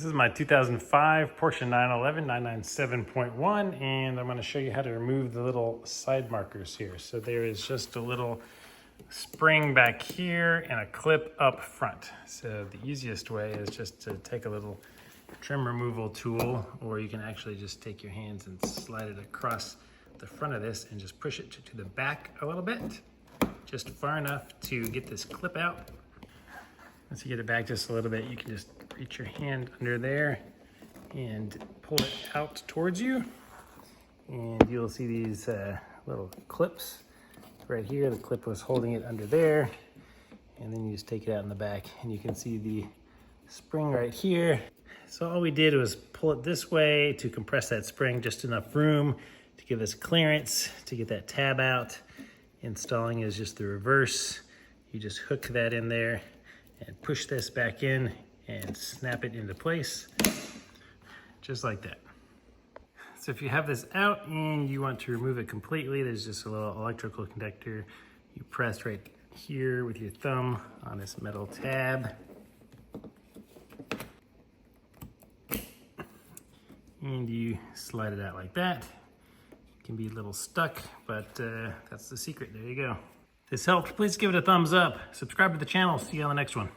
This is my 2005 Porsche 911 997.1, and I'm going to show you how to remove the little side markers here. So there is just a little spring back here and a clip up front. So the easiest way is just to take a little trim removal tool, or you can actually just take your hands and slide it across the front of this and just push it to the back a little bit, just far enough to get this clip out. Once you get it back just a little bit, you can just reach your hand under there and pull it out towards you. And you'll see these little clips right here. The clip was holding it under there. And then you just take it out in the back and you can see the spring right here. So all we did was pull it this way to compress that spring, just enough room to give us clearance to get that tab out. Installing is just the reverse. You just hook that in there and push this back in and snap it into place, just like that. So if you have this out and you want to remove it completely, there's just a little electrical connector. You press right here with your thumb on this metal tab. And you slide it out like that. It can be a little stuck, but that's the secret. There you go. If this helped, please give it a thumbs up. Subscribe to the channel. See you on the next one.